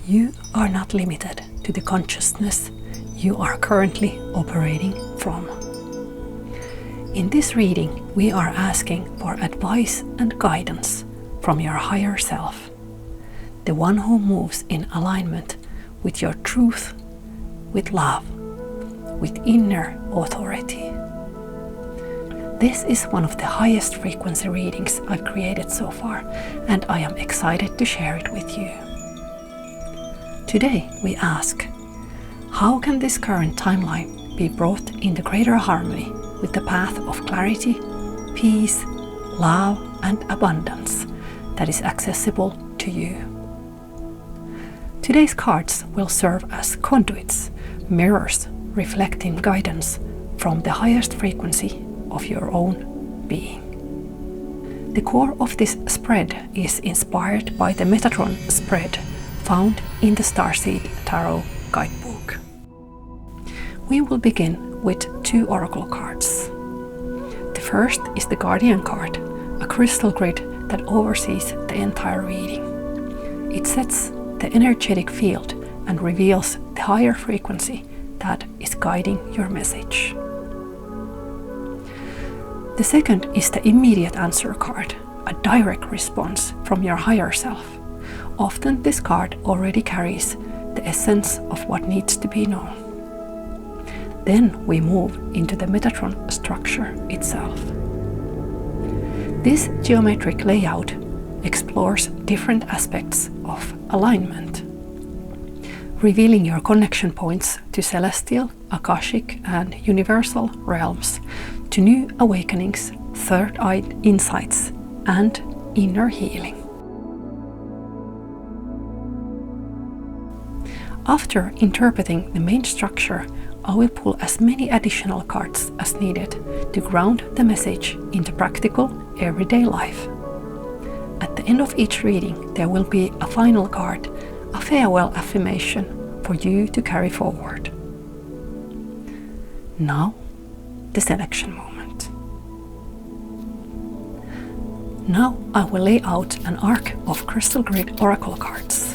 You are not limited to the consciousness you are currently operating from. In this reading, we are asking for advice and guidance from your higher self, the one who moves in alignment with your truth, with love, with inner authority. This is one of the highest frequency readings I've created so far, and I am excited to share it with you. Today we ask, how can this current timeline be brought into greater harmony with the path of clarity, peace, love, and abundance that is accessible to you? Today's cards will serve as conduits, mirrors reflecting guidance from the highest frequency of your own being. The core of this spread is inspired by the Metatron spread found in the Starseed Tarot guidebook. We will begin with 2 oracle cards. The first is the Guardian card, a crystal grid that oversees the entire reading. It sets the energetic field and reveals the higher frequency that is guiding your message. The second is the immediate answer card, a direct response from your higher self. Often this card already carries the essence of what needs to be known. Then we move into the Metatron structure itself. This geometric layout explores different aspects of alignment, revealing your connection points to celestial, akashic, and universal realms, to new awakenings, third-eye insights, and inner healing. After interpreting the main structure, I will pull as many additional cards as needed to ground the message into practical, everyday life. At the end of each reading, there will be a final card, a farewell affirmation for you to carry forward. Now, the selection moment. Now I will lay out an arc of crystal grid oracle cards.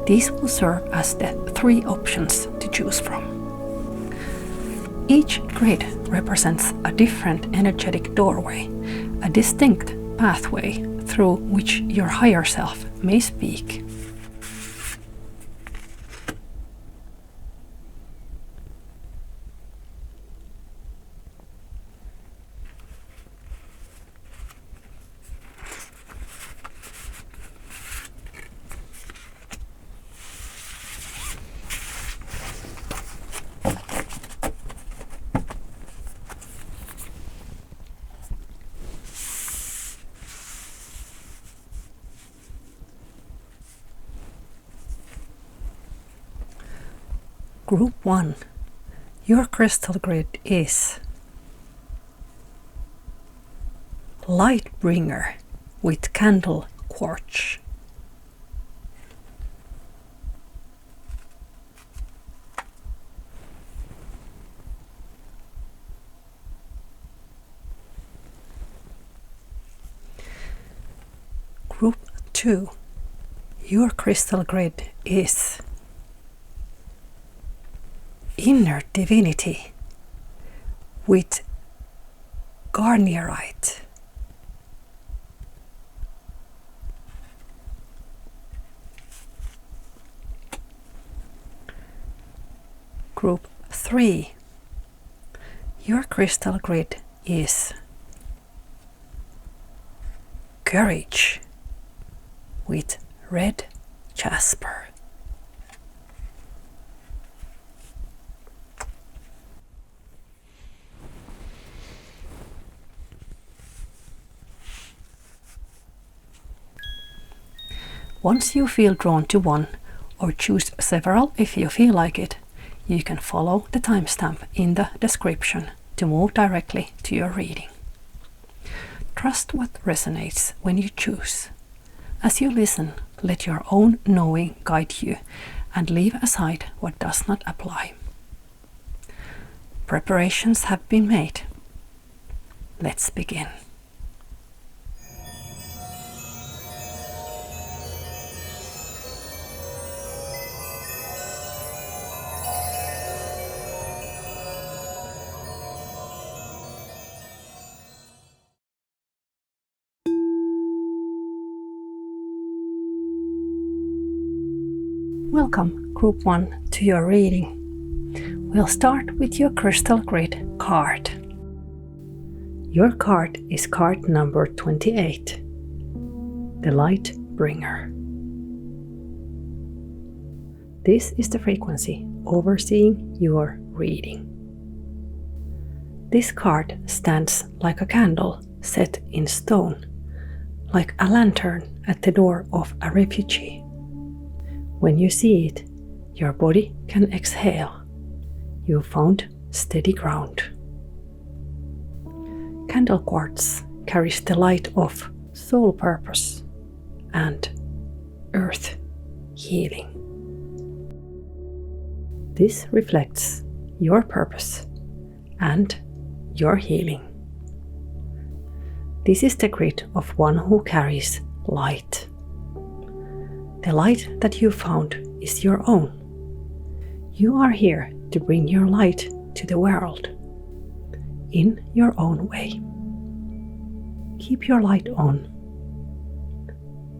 These will serve as the 3 options to choose from. Each grid represents a different energetic doorway, a distinct pathway through which your higher self may speak. Group 1. Your crystal grid is Lightbringer with candle quartz. Group 2. Your crystal grid is Inner Divinity with Garnierite. Group 3. Your crystal grid is Courage with red Jasper. Once you feel drawn to one, or choose several if you feel like it, you can follow the timestamp in the description to move directly to your reading. Trust what resonates when you choose. As you listen, let your own knowing guide you and leave aside what does not apply. Preparations have been made. Let's begin. Welcome, Group 1, to your reading. We'll start with your Crystal Grid card. Your card is card number 28, the Light Bringer. This is the frequency overseeing your reading. This card stands like a candle set in stone, like a lantern at the door of a refugee. When you see it, your body can exhale. You found steady ground. Candle quartz carries the light of soul purpose and earth healing. This reflects your purpose and your healing. This is the grid of one who carries light. The light that you found is your own. You are here to bring your light to the world in your own way. Keep your light on.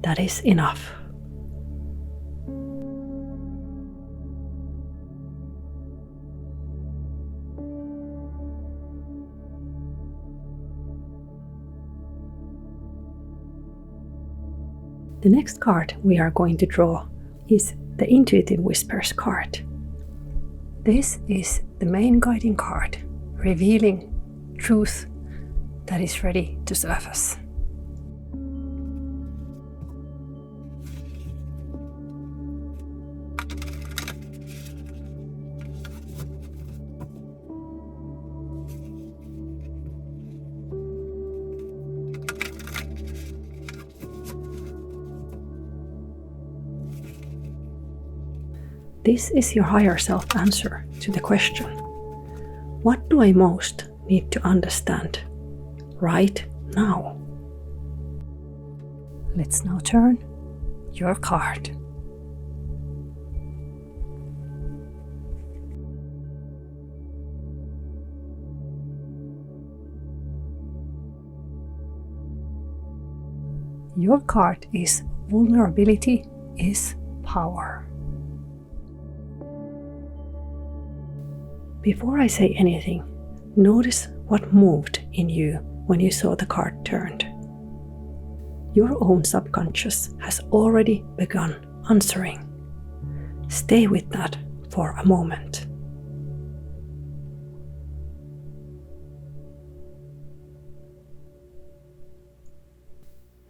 That is enough. The next card we are going to draw is the Intuitive Whispers card. This is the main guiding card, revealing truth that is ready to surface. This is your higher self answer to the question, what do I most need to understand right now? Let's now turn your card. Your card is Vulnerability is Power. Before I say anything, notice what moved in you when you saw the card turned. Your own subconscious has already begun answering. Stay with that for a moment.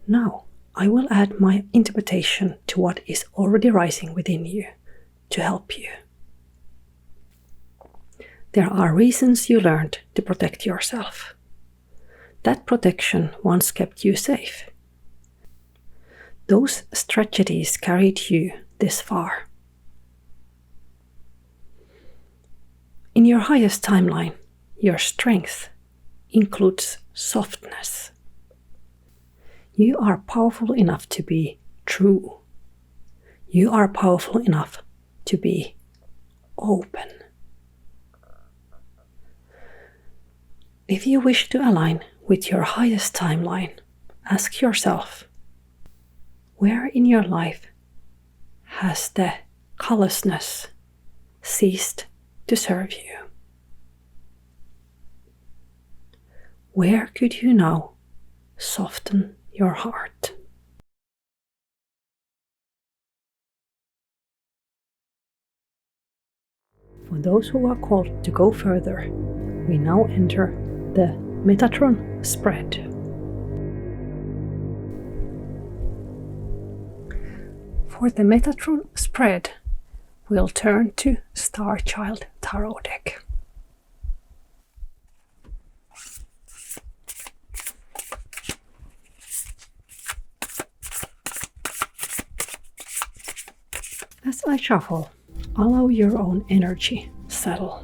Now, I will add my interpretation to what is already rising within you to help you. There are reasons you learned to protect yourself. That protection once kept you safe. Those strategies carried you this far. In your highest timeline, your strength includes softness. You are powerful enough to be true. You are powerful enough to be open. If you wish to align with your highest timeline, ask yourself, where in your life has the callousness ceased to serve you? Where could you now soften your heart? For those who are called to go further, we now enter the Metatron spread. For the Metatron spread, we'll turn to Star Child Tarot deck. As I shuffle, allow your own energy settle.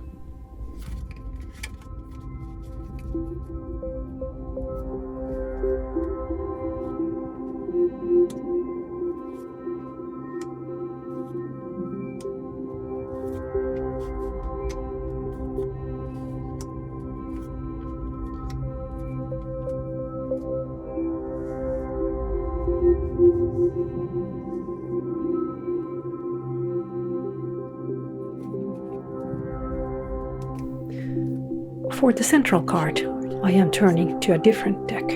For the central card, I am turning to a different deck.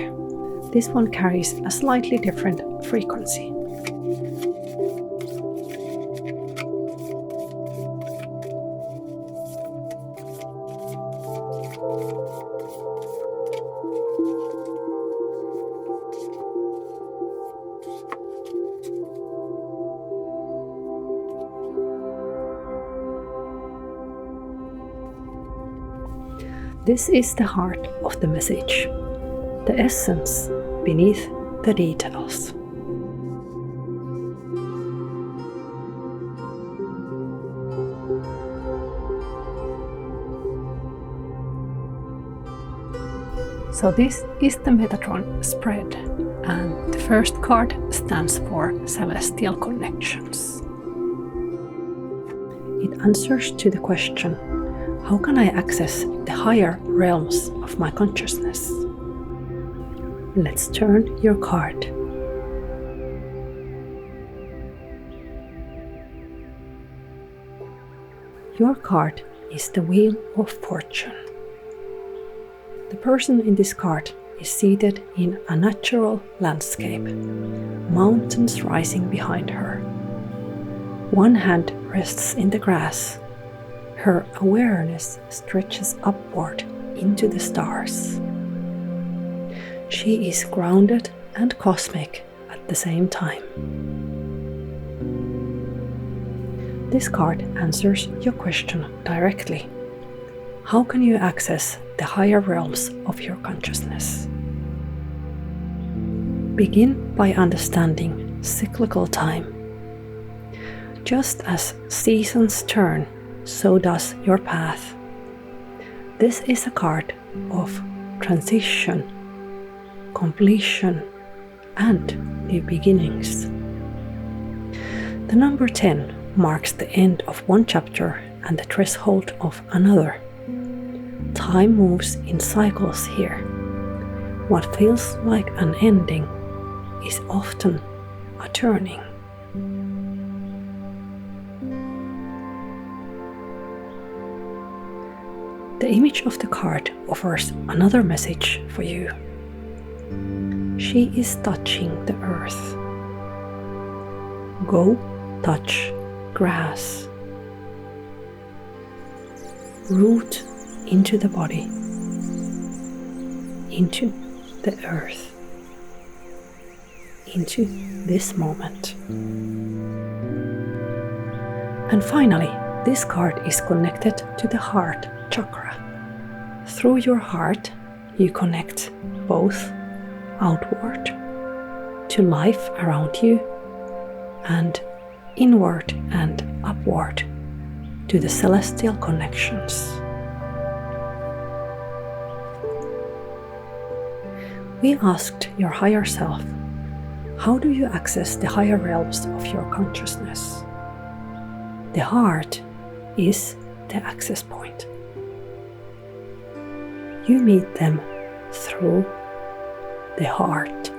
This one carries a slightly different frequency. This is the heart of the message, the essence beneath the details. So this is the Metatron spread, and the first card stands for Celestial Connections. It answers to the question, how can I access the higher realms of my consciousness? Let's turn your card. Your card is the Wheel of Fortune. The person in this card is seated in a natural landscape, mountains rising behind her. One hand rests in the grass. Her awareness stretches upward into the stars. She is grounded and cosmic at the same time. This card answers your question directly. How can you access the higher realms of your consciousness? Begin by understanding cyclical time. Just as seasons turn, so does your path. This is a card of transition, completion, and new beginnings. The number 10 marks the end of one chapter and the threshold of another. Time moves in cycles here. What feels like an ending is often a turning. The image of the card offers another message for you. She is touching the earth. Go touch grass. Root into the body, into the earth, into this moment. And finally, this card is connected to the heart chakra. Through your heart, you connect both outward to life around you and inward and upward to the celestial connections. We asked your higher self, how do you access the higher realms of your consciousness? The heart is the access point. You meet them through the heart.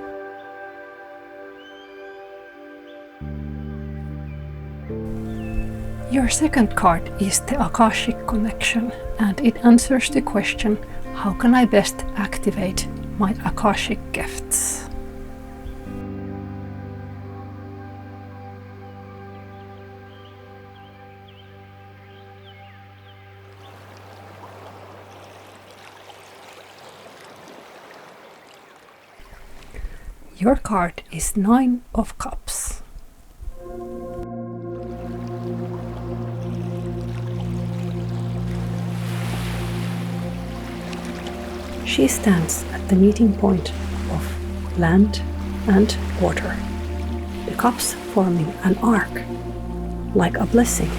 Your second card is the Akashic Connection, and it answers the question, how can I best activate my Akashic gifts? Your card is 9 of Cups. She stands at the meeting point of land and water, the cups forming an arc, like a blessing.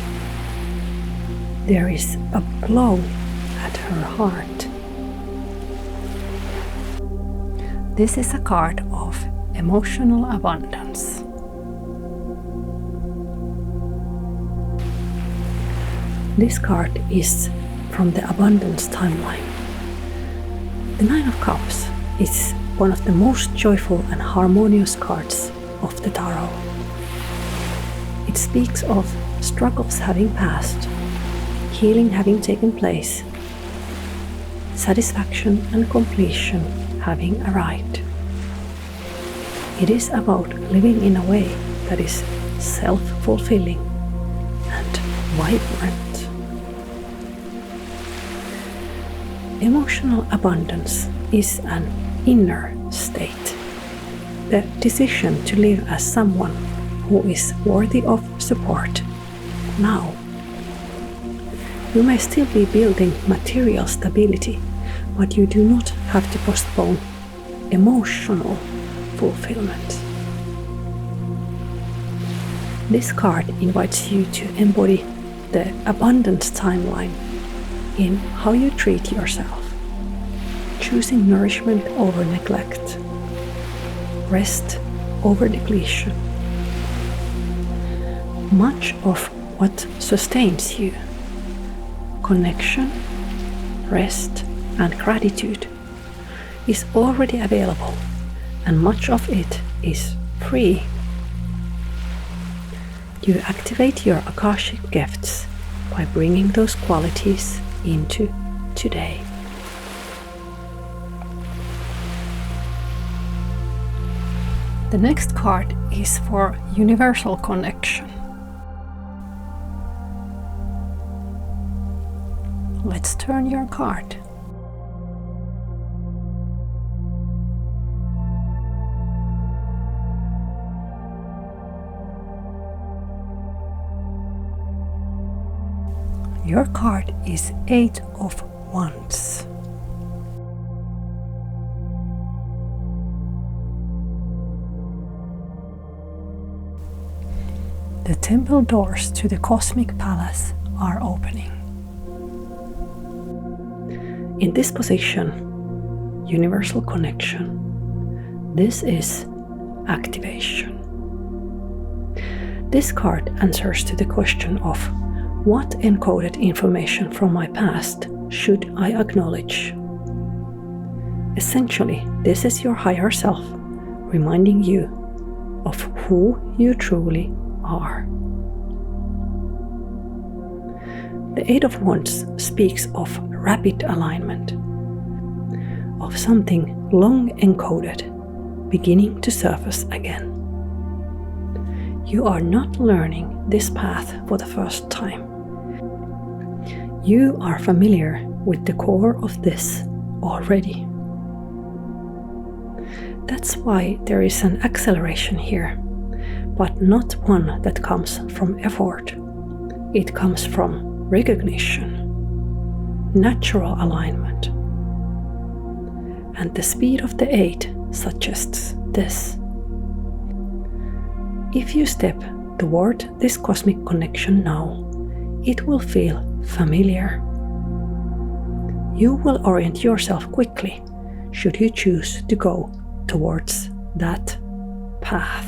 There is a glow at her heart. This is a card of emotional abundance. This card is from the abundance timeline. The Nine of Cups is one of the most joyful and harmonious cards of the tarot. It speaks of struggles having passed, healing having taken place, satisfaction and completion having arrived. It is about living in a way that is self-fulfilling and vibrant. Emotional abundance is an inner state, the decision to live as someone who is worthy of support now. You may still be building material stability, but you do not have to postpone emotional fulfillment. This card invites you to embody the abundance timeline in how you treat yourself, choosing nourishment over neglect, rest over depletion. Much of what sustains you, connection, rest, and gratitude, is already available, and much of it is free. You activate your Akashic gifts by bringing those qualities into today. The next card is for universal connection. Let's turn your card. Your card is Eight of Wands. The temple doors to the cosmic palace are opening. In this position, universal connection, this is activation. This card answers to the question of what encoded information from my past should I acknowledge? Essentially, this is your higher self reminding you of who you truly are. The Eight of Wands speaks of rapid alignment, of something long encoded beginning to surface again. You are not learning this path for the first time. You are familiar with the core of this already. That's why there is an acceleration here, but not one that comes from effort. It comes from recognition, natural alignment. And the speed of the Eight suggests this. If you step toward this cosmic connection now, it will feel familiar. You will orient yourself quickly should you choose to go towards that path.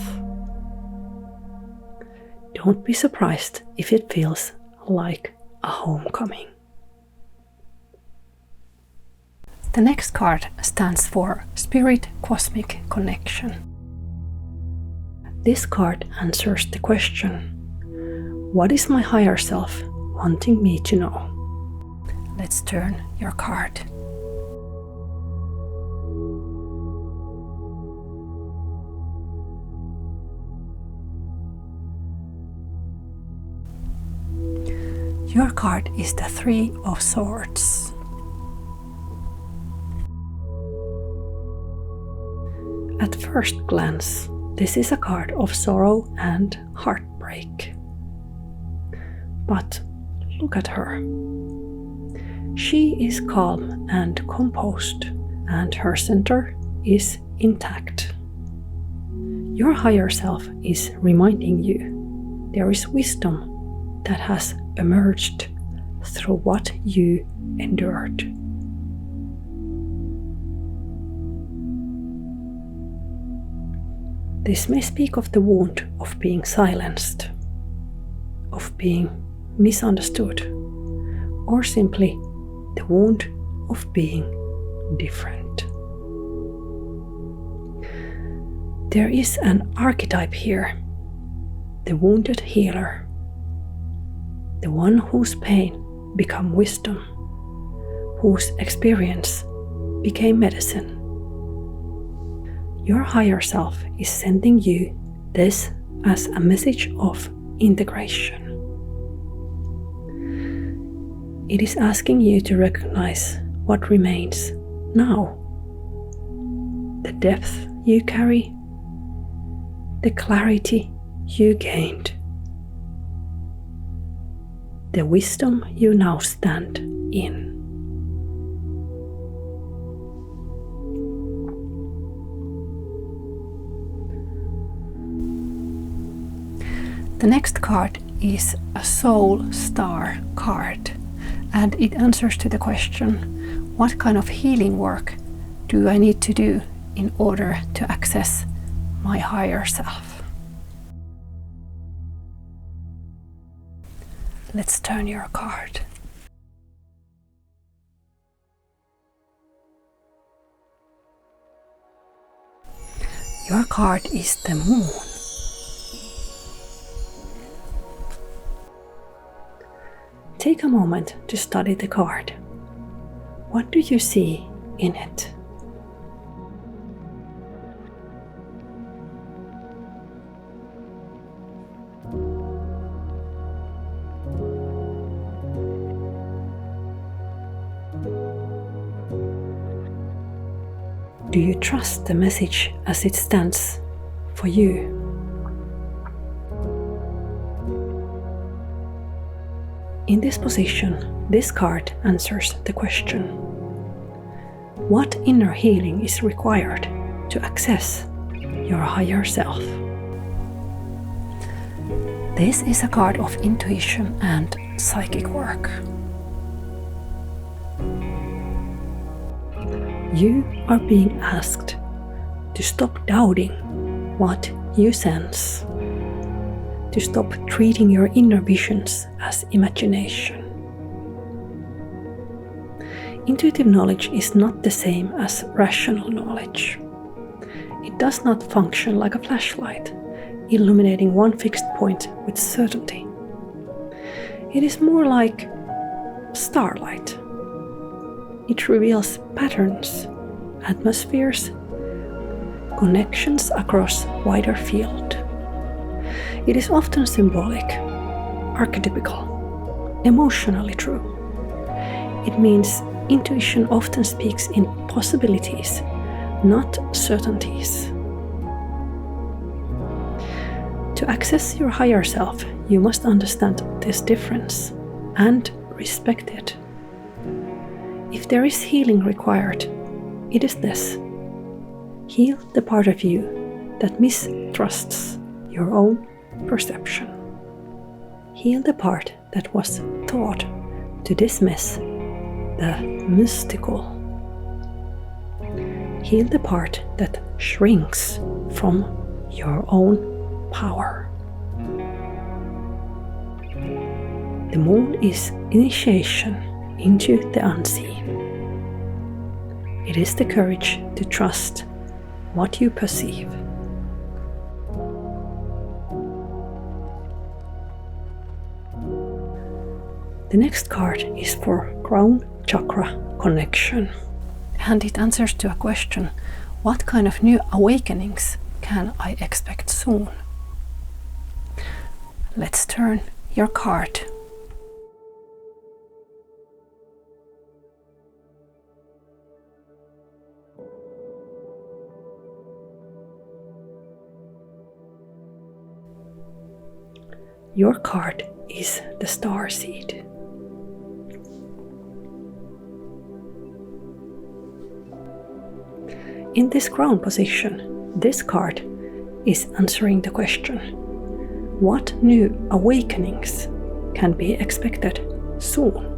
Don't be surprised if it feels like a homecoming. The next card stands for Spirit Cosmic Connection. This card answers the question, what is my higher self wanting me to know? Let's turn your card. Your card is the Three of Swords. At first glance, this is a card of sorrow and heartbreak. But look at her. She is calm and composed, and her center is intact. Your higher self is reminding you there is wisdom that has emerged through what you endured. This may speak of the wound of being silenced, of being misunderstood, or simply the wound of being different. There is an archetype here, the wounded healer, the one whose pain became wisdom, whose experience became medicine. Your higher self is sending you this as a message of integration. It is asking you to recognize what remains now. The depth you carry, the clarity you gained, the wisdom you now stand in. The next card is a Soul Star card, and it answers to the question, what kind of healing work do I need to do in order to access my higher self? Let's turn your card. Your card is the Moon. Take a moment to study the card. What do you see in it? Do you trust the message as it stands for you? In this position, this card answers the question, what inner healing is required to access your higher self? This is a card of intuition and psychic work. You are being asked to stop doubting what you sense, to stop treating your inner visions as imagination. Intuitive knowledge is not the same as rational knowledge. It does not function like a flashlight, illuminating one fixed point with certainty. It is more like starlight. It reveals patterns, atmospheres, connections across wider field. It is often symbolic, archetypical, emotionally true. It means intuition often speaks in possibilities, not certainties. To access your higher self, you must understand this difference and respect it. If there is healing required, it is this. Heal the part of you that mistrusts your own perception. Heal the part that was taught to dismiss the mystical. Heal the part that shrinks from your own power. The moon is initiation into the unseen. It is the courage to trust what you perceive. The next card is for crown chakra connection, and it answers to a question, what kind of new awakenings can I expect soon? Let's turn your card. Your card is the star seed. In this crown position, this card is answering the question, what new awakenings can be expected soon?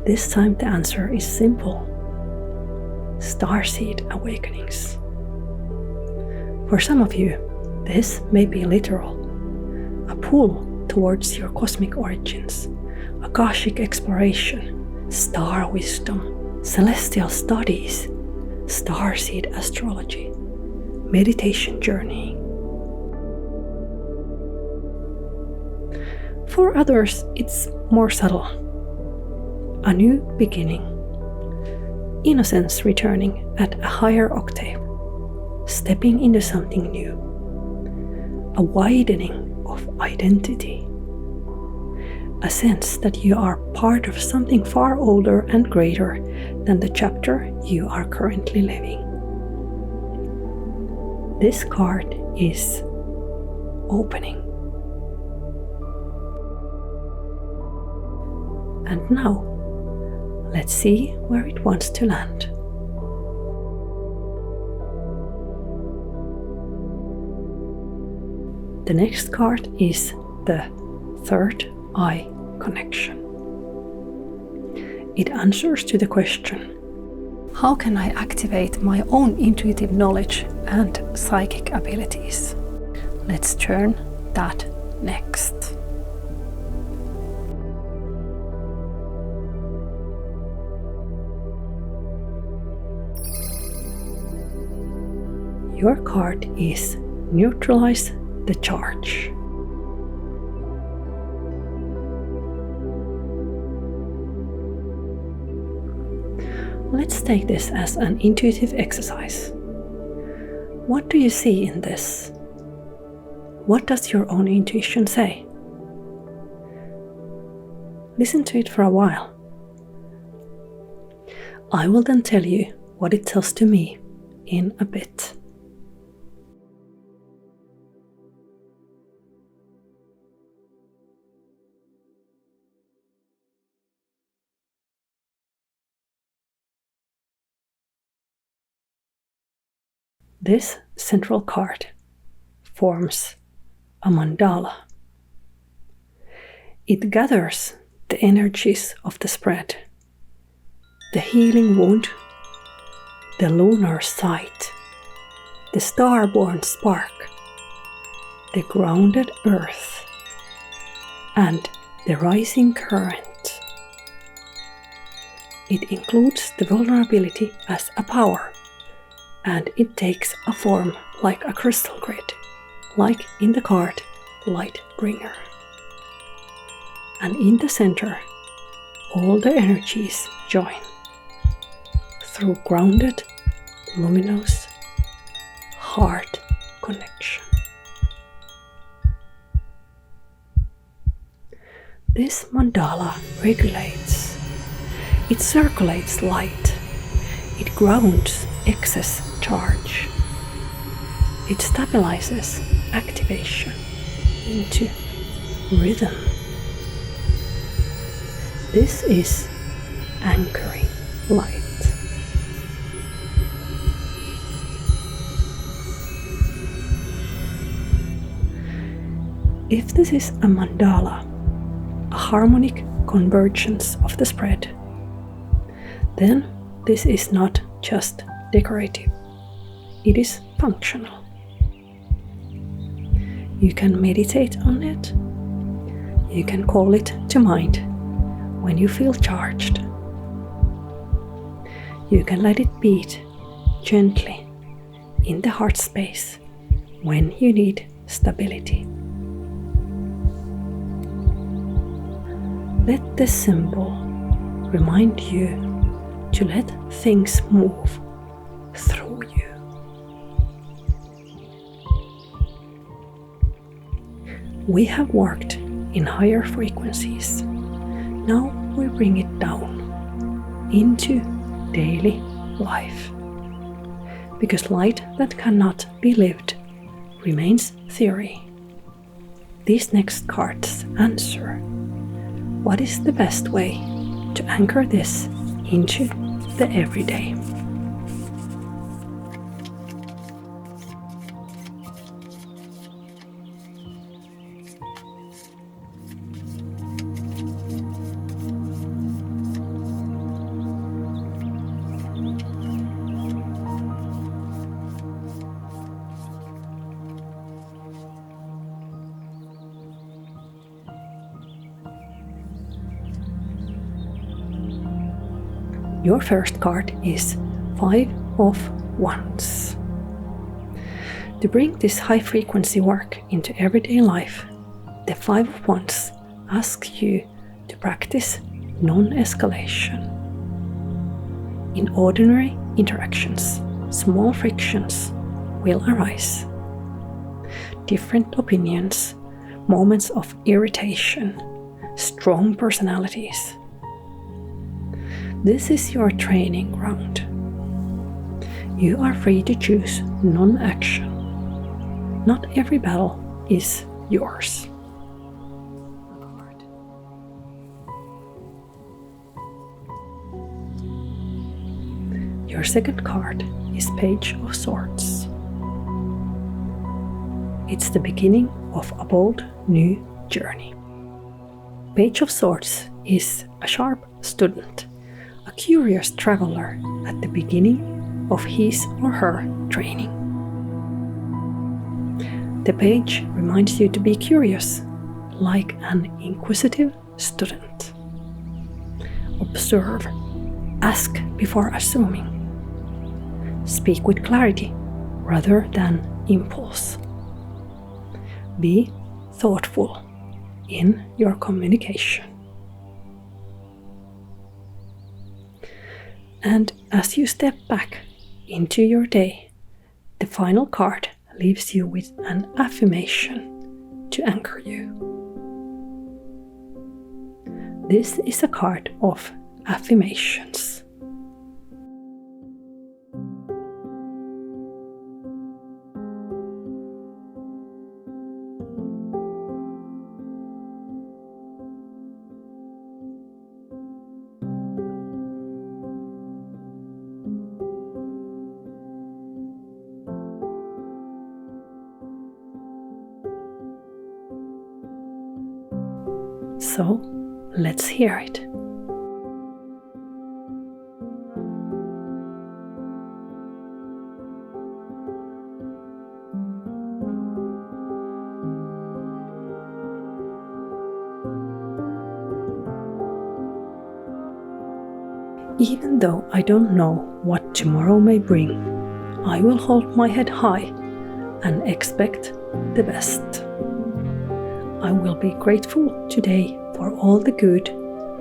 This time the answer is simple. Starseed awakenings. For some of you, this may be literal. A pull towards your cosmic origins, Akashic exploration, star wisdom, celestial studies, starseed astrology, meditation journey. For others, it's more subtle. A new beginning. Innocence returning at a higher octave. Stepping into something new. A widening of identity. A sense that you are part of something far older and greater than the chapter you are currently living. This card is opening. And now, let's see where it wants to land. The next card is the third eye connection. It answers to the question, how can I activate my own intuitive knowledge and psychic abilities? Let's turn that next. Your card is Neutralize the Charge. Let's take this as an intuitive exercise. What do you see in this? What does your own intuition say? Listen to it for a while. I will then tell you what it tells to me in a bit. This central card forms a mandala. It gathers the energies of the spread, the healing wound, the lunar sight, the star-born spark, the grounded earth, and the rising current. It includes the vulnerability as a power, and it takes a form like a crystal grid, like in the card Lightbringer. And in the center, all the energies join through grounded, luminous heart connection. This mandala regulates. It circulates light. It grounds excess charge. It stabilizes activation into rhythm. This is anchoring light. If this is a mandala, a harmonic convergence of the spread, then this is not just decorative, it is functional. You can meditate on it, you can call it to mind when you feel charged. You can let it beat gently in the heart space when you need stability. Let this symbol remind you to let things move through you. We have worked in higher frequencies. Now we bring it down into daily life. Because light that cannot be lived remains theory. These next cards answer, what is the best way to anchor this into the everyday. Your first card is 5 of Wands. To bring this high frequency work into everyday life, the 5 of Wands asks you to practice non-escalation. In ordinary interactions, small frictions will arise. Different opinions, moments of irritation, strong personalities. This is your training ground. You are free to choose non-action. Not every battle is yours. Your second card is Page of Swords. It's the beginning of a bold new journey. Page of Swords is a sharp student, a curious traveler at the beginning of his or her training. The page reminds you to be curious, like an inquisitive student. Observe, ask before assuming. Speak with clarity rather than impulse. Be thoughtful in your communication. And as you step back into your day, the final card leaves you with an affirmation to anchor you. This is a card of affirmations. So, let's hear it. Even though I don't know what tomorrow may bring, I will hold my head high and expect the best. I will be grateful today for all the good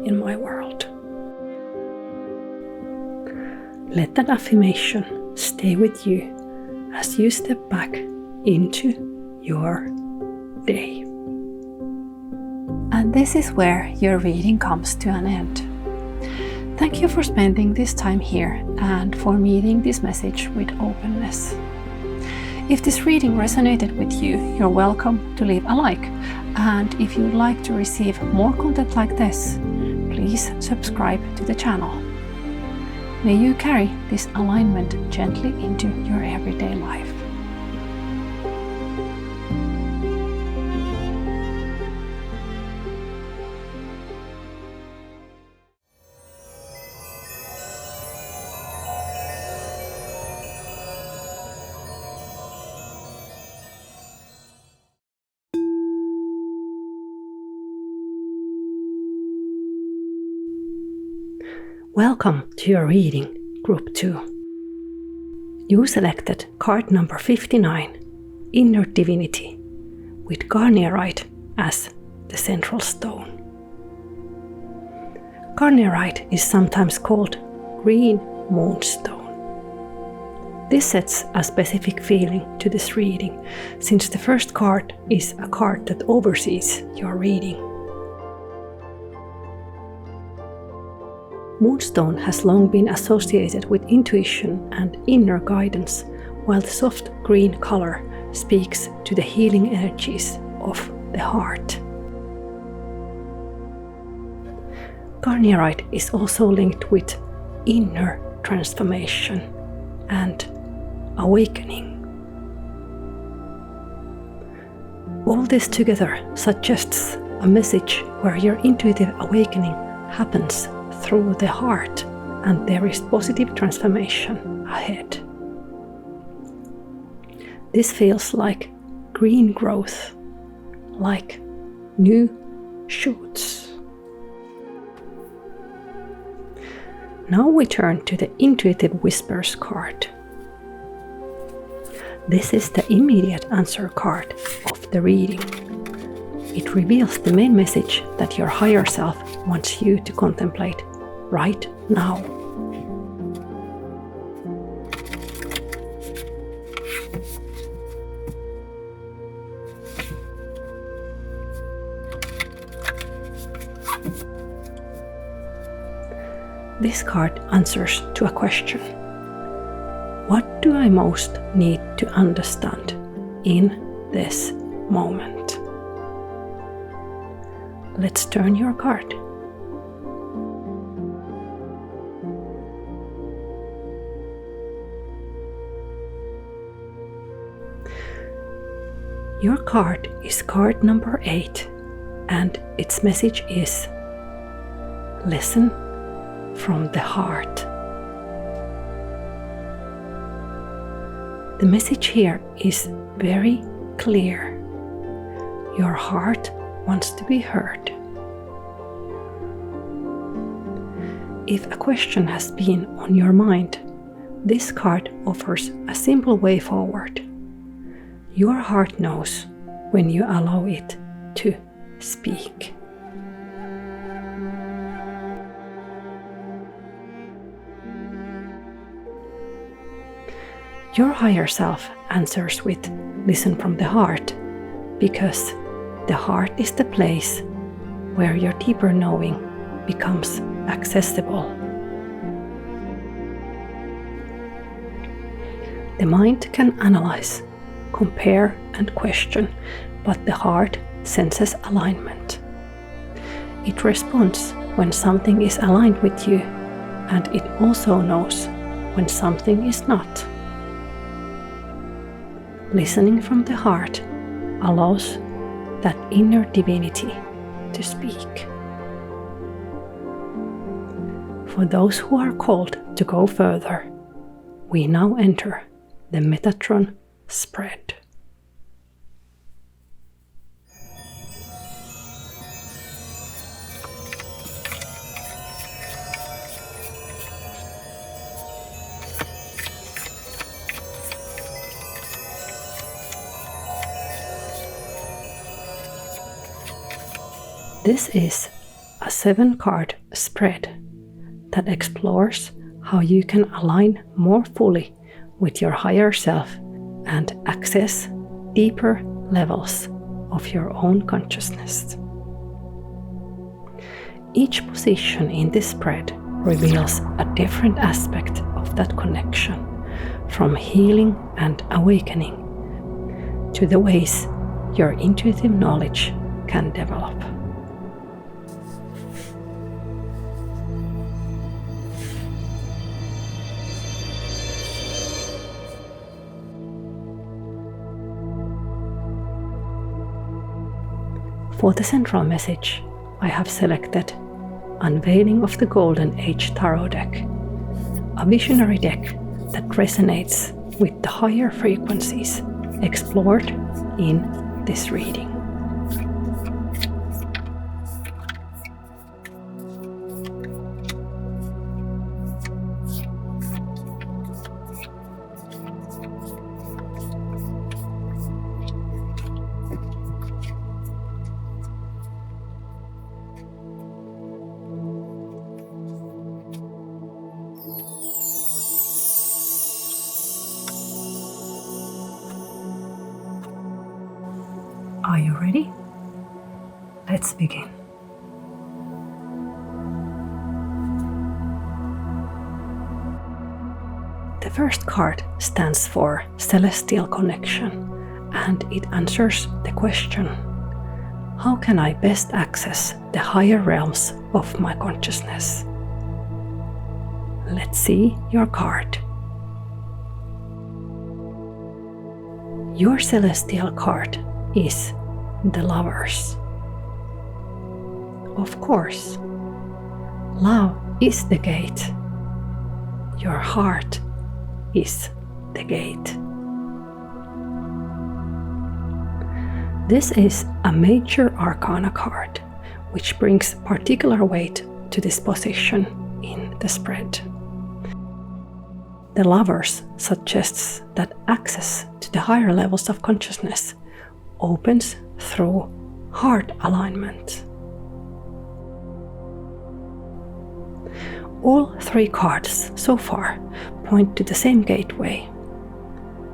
in my world. Let that affirmation stay with you as you step back into your day. And this is where your reading comes to an end. Thank you for spending this time here and for meeting this message with openness. If this reading resonated with you, you're welcome to leave a like. And if you'd like to receive more content like this, please subscribe to the channel. May you carry this alignment gently into your everyday life. Welcome to your reading, Group 2. You selected card number 59, Inner Divinity, with Garnierite as the central stone. Garnierite is sometimes called green moonstone. This sets a specific feeling to this reading, since the first card is a card that oversees your reading. Moonstone has long been associated with intuition and inner guidance, while the soft green color speaks to the healing energies of the heart. Garnierite is also linked with inner transformation and awakening. All this together suggests a message where your intuitive awakening happens through the heart and there is positive transformation ahead. This feels like green growth, like new shoots. Now we turn to the Intuitive Whispers card. This is the immediate answer card of the reading. It reveals the main message that your higher self wants you to contemplate right now. This card answers to a question. What do I most need to understand in this moment? Let's turn your card. Your card is card number 8, and its message is listen from the heart. The message here is very clear. Your heart wants to be heard. If a question has been on your mind, this card offers a simple way forward. Your heart knows when you allow it to speak. Your higher self answers with listen from the heart, because the heart is the place where your deeper knowing becomes accessible. The mind can analyze, compare, and question, but the heart senses alignment. It responds when something is aligned with you, and it also knows when something is not. Listening from the heart allows that inner divinity to speak. For those who are called to go further, we now enter the Metatron spread. This is a 7-card spread that explores how you can align more fully with your higher self and access deeper levels of your own consciousness. Each position in this spread reveals a different aspect of that connection, from healing and awakening to the ways your intuitive knowledge can develop. For the central message, I have selected Unveiling of the Golden Age Tarot deck, a visionary deck that resonates with the higher frequencies explored in this reading. Are you ready? Let's begin. The first card stands for Celestial Connection, and it answers the question, how can I best access the higher realms of my consciousness? let's see your card. Your celestial card is the Lovers. Of course, love is the gate. Your heart is the gate. This is a major arcana card, which brings particular weight to this position in the spread. The Lovers suggests that access to the higher levels of consciousness opens through heart alignment. All three cards so far point to the same gateway,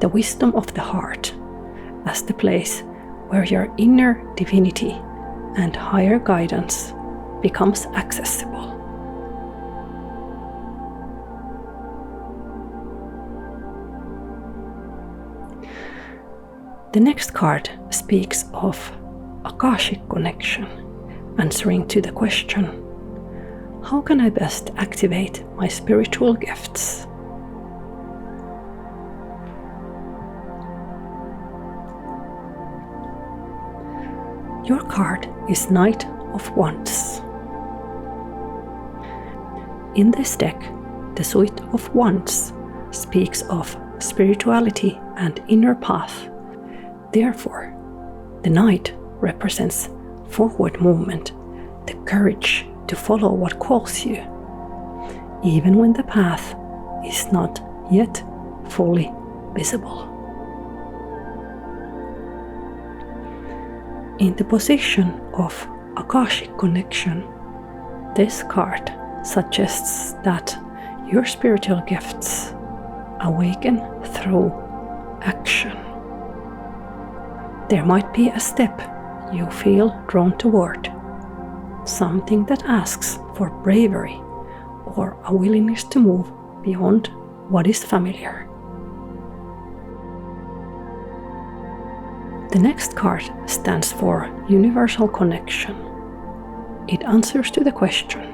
the wisdom of the heart, as the place where your inner divinity and higher guidance becomes accessible. The next card speaks of Akashic connection, answering to the question, how can I best activate my spiritual gifts? Your card is Knight of Wands. In this deck, the Suit of Wands speaks of spirituality and inner path. Therefore, the Knight represents forward movement, the courage to follow what calls you, even when the path is not yet fully visible. In the position of Akashic connection, this card suggests that your spiritual gifts awaken through action. There might be a step you feel drawn toward, something that asks for bravery or a willingness to move beyond what is familiar. The next card stands for Universal Connection. It answers to the question,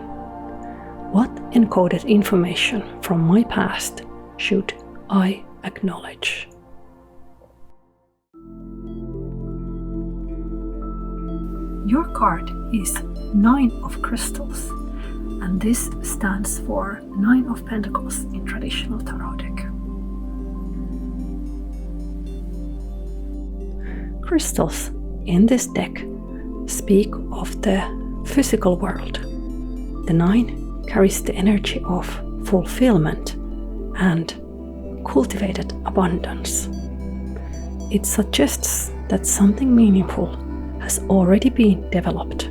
what encoded information from my past should I acknowledge? Your card is 9 of Crystals, and this stands for 9 of Pentacles in traditional tarot deck. Crystals in this deck speak of the physical world. The 9 carries the energy of fulfillment and cultivated abundance. It suggests that something meaningful has already been developed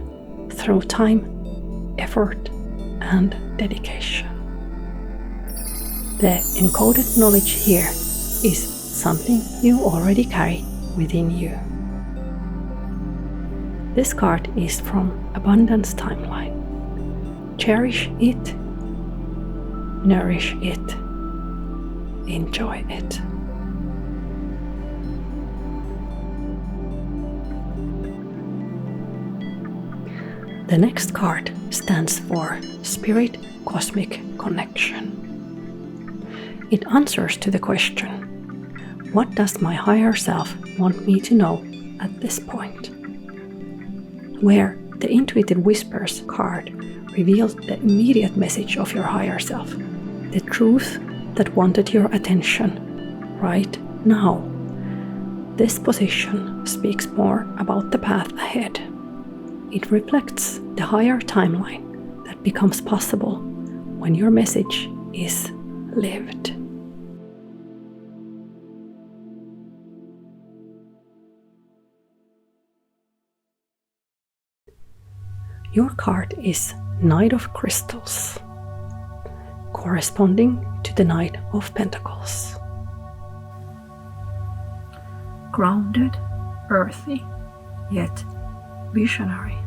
through time, effort, and dedication. The encoded knowledge here is something you already carry within you. This card is from Abundance Timeline. Cherish it, nourish it, enjoy it. The next card stands for Spirit Cosmic Connection. It answers to the question, what does my higher self want me to know at this point? Where the Intuitive Whispers card reveals the immediate message of your higher self, the truth that wanted your attention right now. This position speaks more about the path ahead. It reflects the higher timeline that becomes possible when your message is lived. Your card is Knight of Crystals, corresponding to the Knight of Pentacles. Grounded, earthy, yet visionary.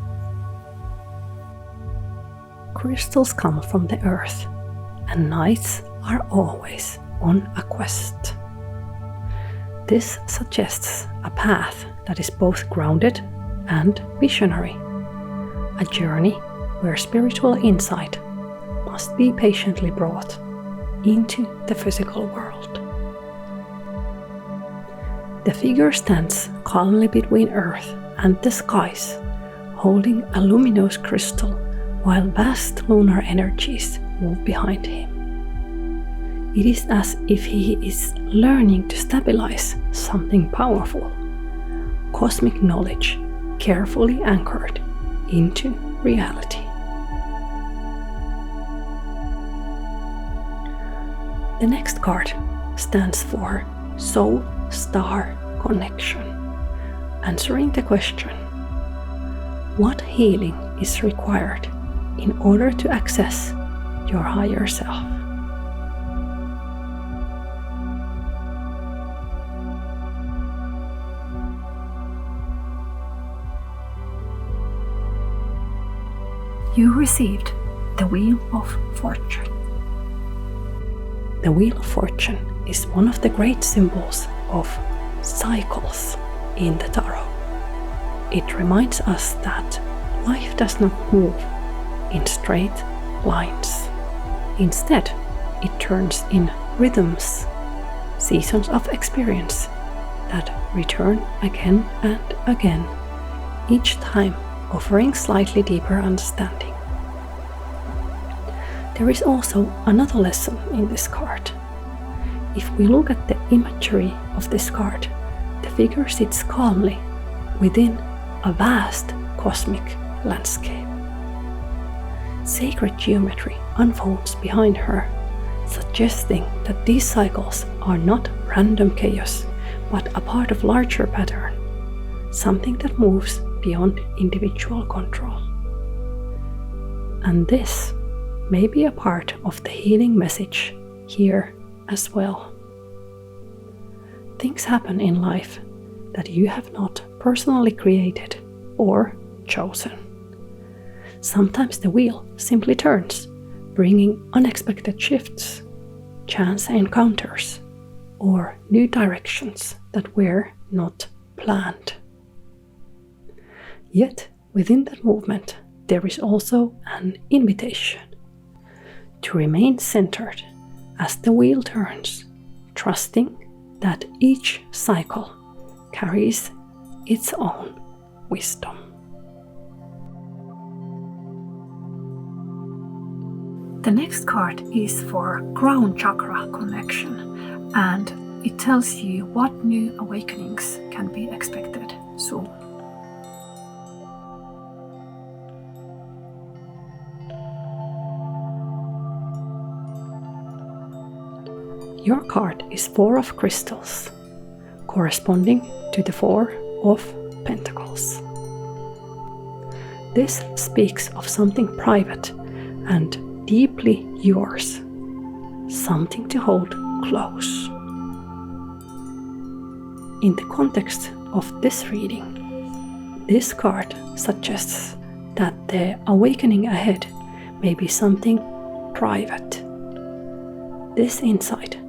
Crystals come from the earth, and knights are always on a quest. This suggests a path that is both grounded and visionary, a journey where spiritual insight must be patiently brought into the physical world. The figure stands calmly between Earth and the skies, holding a luminous crystal while vast lunar energies move behind him. It is as if he is learning to stabilize something powerful, cosmic knowledge carefully anchored into reality. The next card stands for Soul-Star Connection, answering the question, what healing is required in order to access your higher self? You received the Wheel of Fortune. The Wheel of Fortune is one of the great symbols of cycles in the Tarot. It reminds us that life does not move in straight lines. Instead, it turns in rhythms, seasons of experience that return again and again, each time offering slightly deeper understanding. There is also another lesson in this card. If we look at the imagery of this card, the figure sits calmly within a vast cosmic landscape. Sacred geometry unfolds behind her, suggesting that these cycles are not random chaos, but a part of larger pattern, something that moves beyond individual control. And this may be a part of the healing message here as well. Things happen in life that you have not personally created or chosen. Sometimes the wheel simply turns, bringing unexpected shifts, chance encounters, or new directions that were not planned. Yet, within that movement, there is also an invitation to remain centered as the wheel turns, trusting that each cycle carries its own wisdom. The next card is for Crown Chakra Connection, and it tells you what new awakenings can be expected soon. Your card is Four of Crystals, corresponding to the Four of Pentacles. This speaks of something private and deeply yours, something to hold close. In the context of this reading, this card suggests that the awakening ahead may be something private. This insight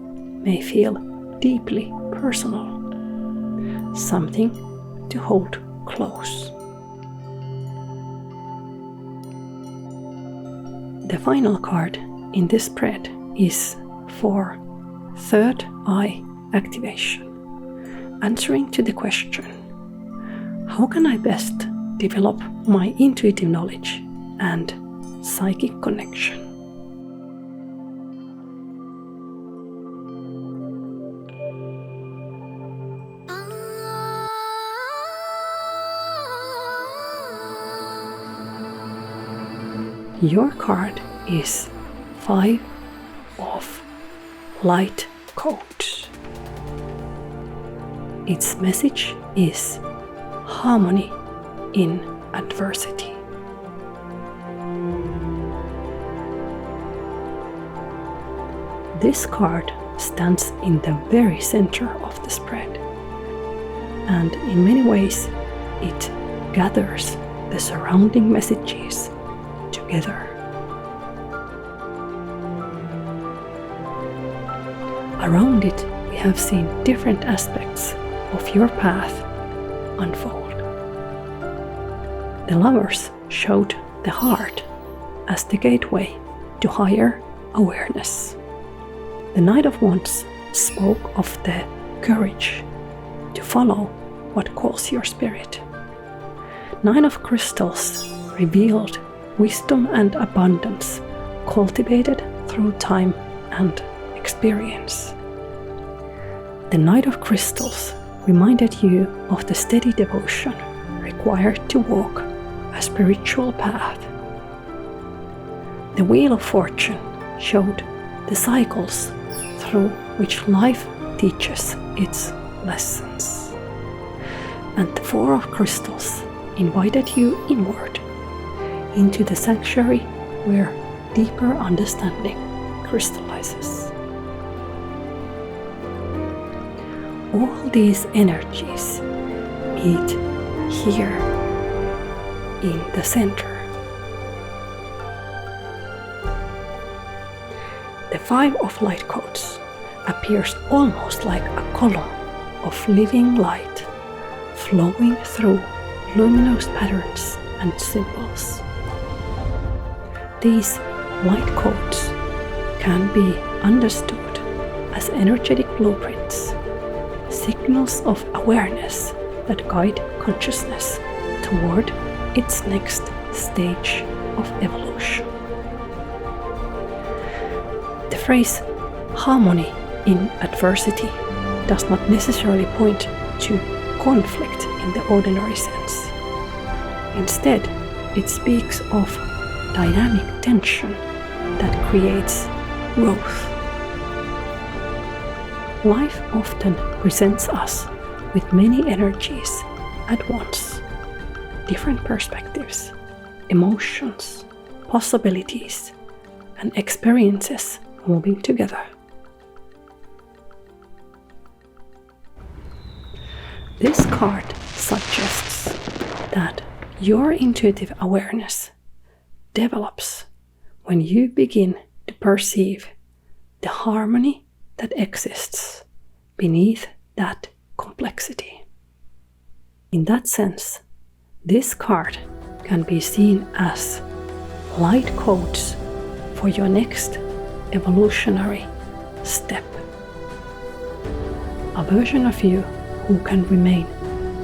may feel deeply personal, something to hold close. The final card in this spread is for Third Eye Activation, answering to the question, how can I best develop my intuitive knowledge and psychic connection? Your card is Five of Light Codes. Its message is harmony in adversity. This card stands in the very center of the spread, and in many ways it gathers the surrounding messages together. Around it, we have seen different aspects of your path unfold. The Lovers showed the heart as the gateway to higher awareness. The Knight of Wands spoke of the courage to follow what calls your spirit. Nine of Crystals revealed wisdom and abundance cultivated through time and experience. The Knight of Crystals reminded you of the steady devotion required to walk a spiritual path. The Wheel of Fortune showed the cycles through which life teaches its lessons. And the Four of Crystals invited you inward, into the sanctuary where deeper understanding crystallizes. All these energies meet here in the center. The Five of Light Coats appears almost like a column of living light flowing through luminous patterns and symbols. These light codes can be understood as energetic blueprints, signals of awareness that guide consciousness toward its next stage of evolution. The phrase harmony in adversity does not necessarily point to conflict in the ordinary sense. Instead, it speaks of dynamic tension that creates growth. Life often presents us with many energies at once, different perspectives, emotions, possibilities, and experiences moving together. This card suggests that your intuitive awareness develops when you begin to perceive the harmony that exists beneath that complexity. In that sense, this card can be seen as light codes for your next evolutionary step. A version of you who can remain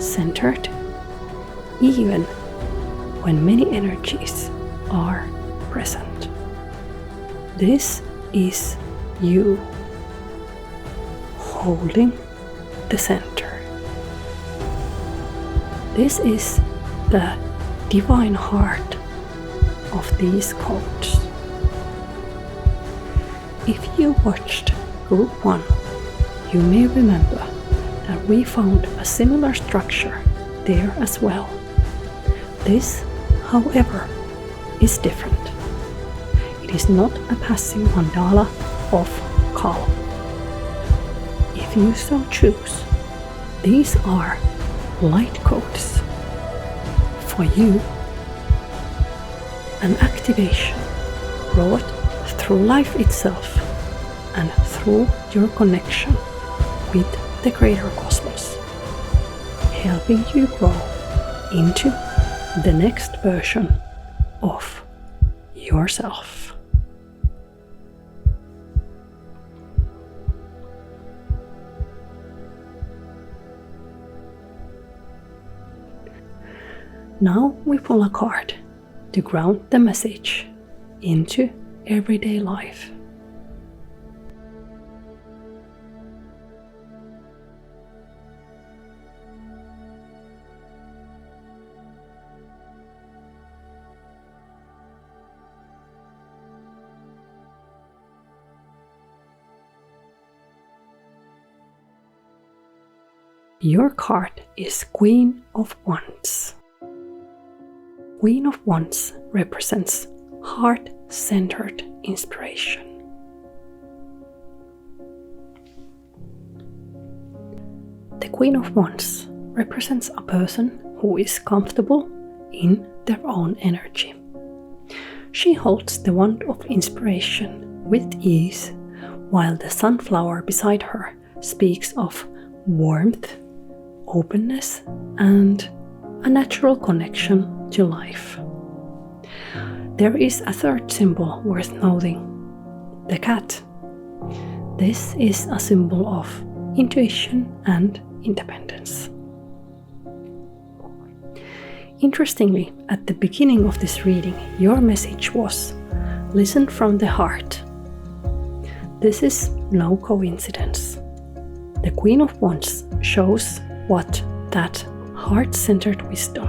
centered even when many energies are present. This is you holding the center. This is the divine heart of these codes. If you watched Group 1, you may remember that we found a similar structure there as well. This, however, is different. It is not a passing mandala of calm. If you so choose, these are light codes for you, an activation brought through life itself and through your connection with the greater cosmos, helping you grow into the next version of yourself. Now we pull a card to ground the message into everyday life. Your card is Queen of Wands. Queen of Wands represents heart-centered inspiration. The Queen of Wands represents a person who is comfortable in their own energy. She holds the wand of inspiration with ease, while the sunflower beside her speaks of warmth, openness, and a natural connection to life. There is a third symbol worth noting: the cat. This is a symbol of intuition and independence. Interestingly, at the beginning of this reading, your message was, listen from the heart. This is no coincidence. The Queen of Wands shows what that heart-centered wisdom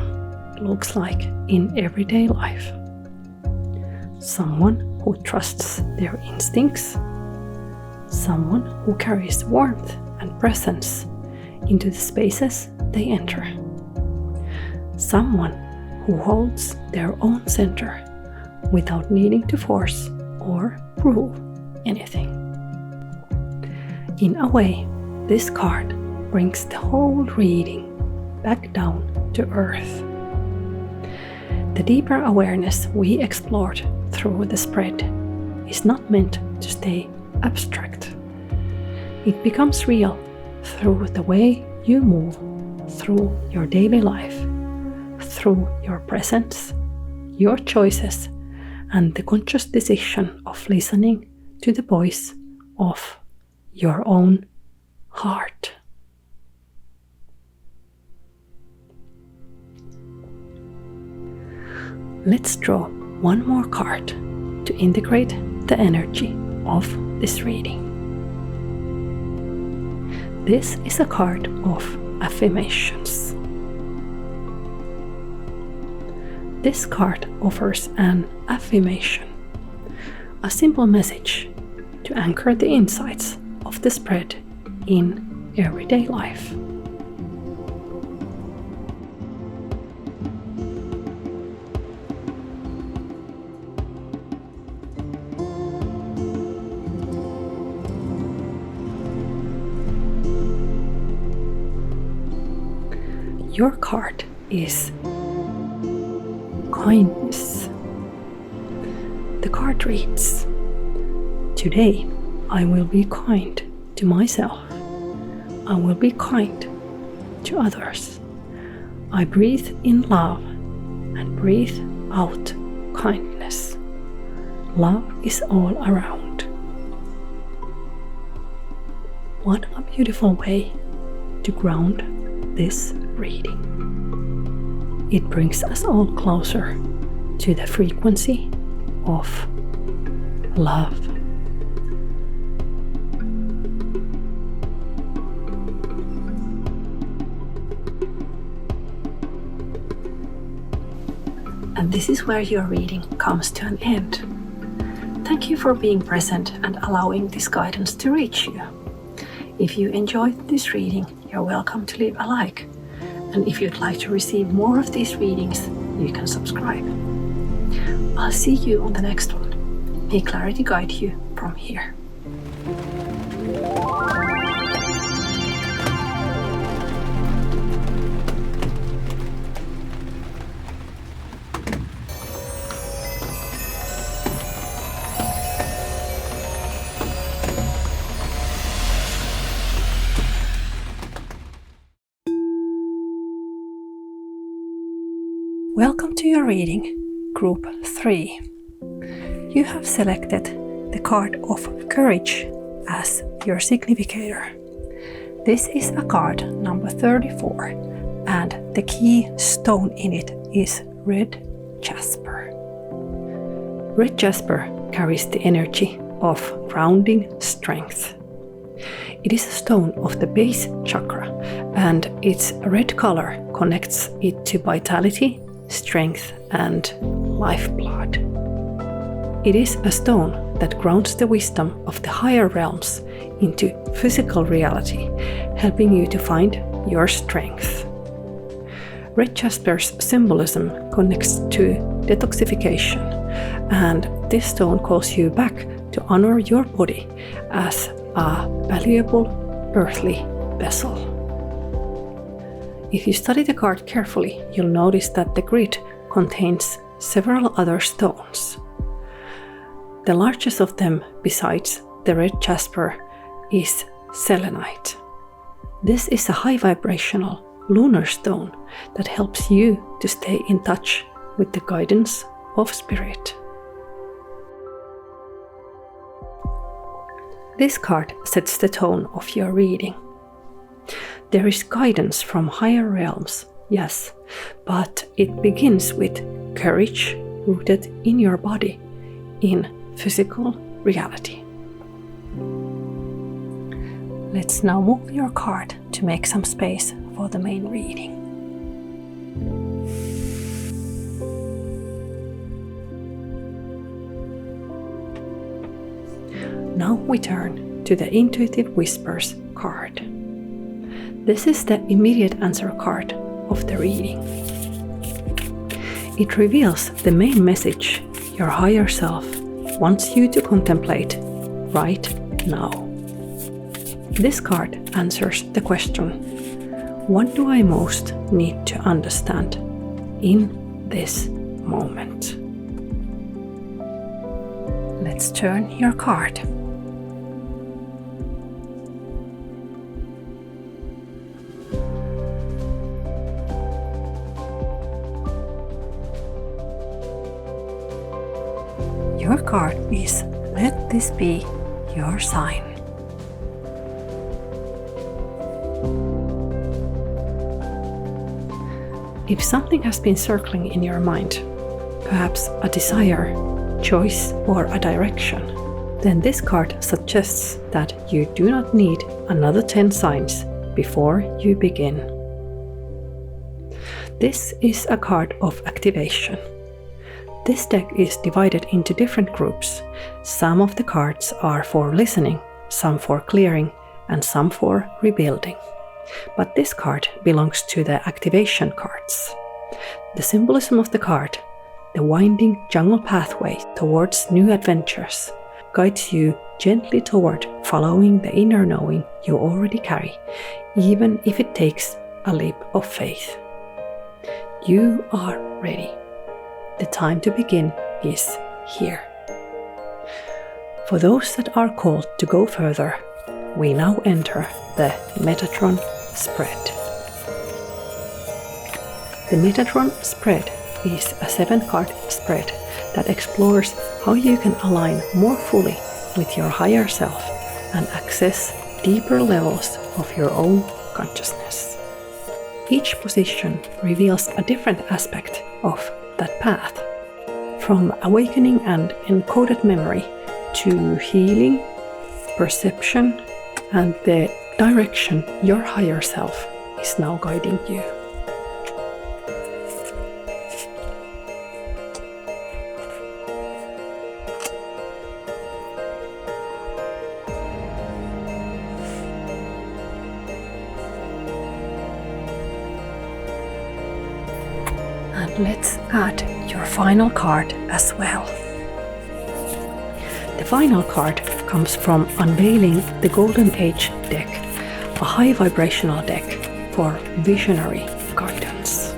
looks like in everyday life. Someone who trusts their instincts, someone who carries warmth and presence into the spaces they enter, someone who holds their own center without needing to force or prove anything. In a way, this card brings the whole reading back down to earth. The deeper awareness we explored through the spread is not meant to stay abstract. It becomes real through the way you move through your daily life, through your presence, your choices, and the conscious decision of listening to the voice of your own heart. Let's draw one more card to integrate the energy of this reading. This is a card of affirmations. This card offers an affirmation, a simple message to anchor the insights of the spread in everyday life. Your card is kindness. The card reads, today I will be kind to myself. I will be kind to others. I breathe in love and breathe out kindness. Love is all around. What a beautiful way to ground this reading. It brings us all closer to the frequency of love. And this is where your reading comes to an end. Thank you for being present and allowing this guidance to reach you. If you enjoyed this reading, you're welcome to leave a like. And if you'd like to receive more of these readings, you can subscribe. I'll see you on the next one. May clarity guide you from here. Welcome to your reading, Group 3. You have selected the card of Courage as your significator. This is a card number 34, and the key stone in it is red jasper. Red jasper carries the energy of grounding strength. It is a stone of the base chakra, and its red color connects it to vitality, strength, and lifeblood. It is a stone that grounds the wisdom of the higher realms into physical reality, helping you to find your strength. Red jasper's symbolism connects to detoxification, and this stone calls you back to honor your body as a valuable earthly vessel. If you study the card carefully, you'll notice that the grid contains several other stones. The largest of them, besides the red jasper, is selenite. This is a high vibrational lunar stone that helps you to stay in touch with the guidance of spirit. This card sets the tone of your reading. There is guidance from higher realms, yes, but it begins with courage rooted in your body, in physical reality. Let's now move your card to make some space for the main reading. Now we turn to the Intuitive Whispers card. This is the immediate answer card of the reading. It reveals the main message your higher self wants you to contemplate right now. This card answers the question, what do I most need to understand in this moment? Let's turn your card. Your card is Let This Be Your Sign. If something has been circling in your mind, perhaps a desire, choice, or a direction, then this card suggests that you do not need another 10 signs before you begin. This is a card of activation. This deck is divided into different groups. Some of the cards are for listening, some for clearing, and some for rebuilding. But this card belongs to the activation cards. The symbolism of the card, the winding jungle pathway towards new adventures, guides you gently toward following the inner knowing you already carry, even if it takes a leap of faith. You are ready. The time to begin is here. For those that are called to go further, we now enter the Metatron spread. The Metatron spread is a 7-card spread that explores how you can align more fully with your higher self and access deeper levels of your own consciousness. Each position reveals a different aspect of that path, from awakening and encoded memory to healing, perception, and the direction your higher self is now guiding you. And let's add your final card as well. The final card comes from Unveiling the Golden Age deck, a high vibrational deck for visionary guidance.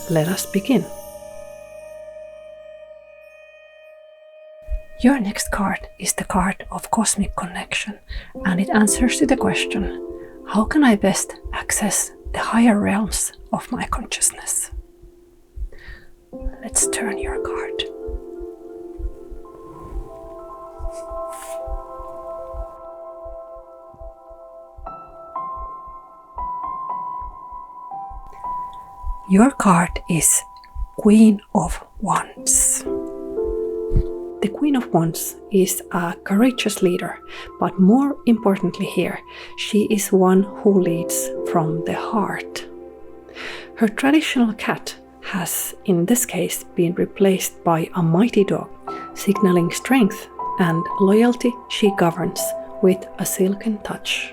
Let us begin. Your next card is the card of Cosmic Connection, and it answers to the question, how can I best access the higher realms of my consciousness? Let's turn your card. Your card is Queen of Wands. The Queen of Wands is a courageous leader, but more importantly here, she is one who leads from the heart. Her traditional cat has, in this case, been replaced by a mighty dog, signaling strength and loyalty. She governs with a silken touch.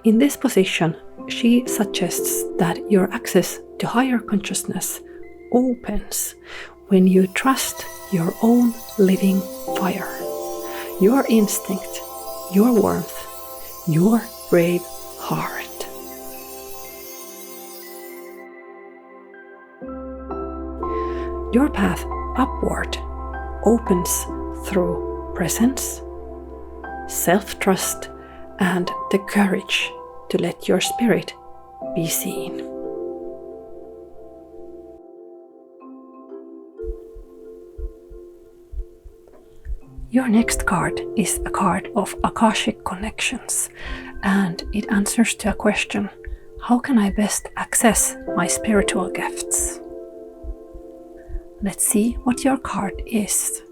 In this position, she suggests that your access to higher consciousness opens when you trust your own living fire, your instinct, your warmth, your brave heart. Your path upward opens through presence, self-trust, and the courage to let your spirit be seen. Your next card is a card of Akashic connections, and it answers to a question: how can I best access my spiritual gifts? Let's see what your card is.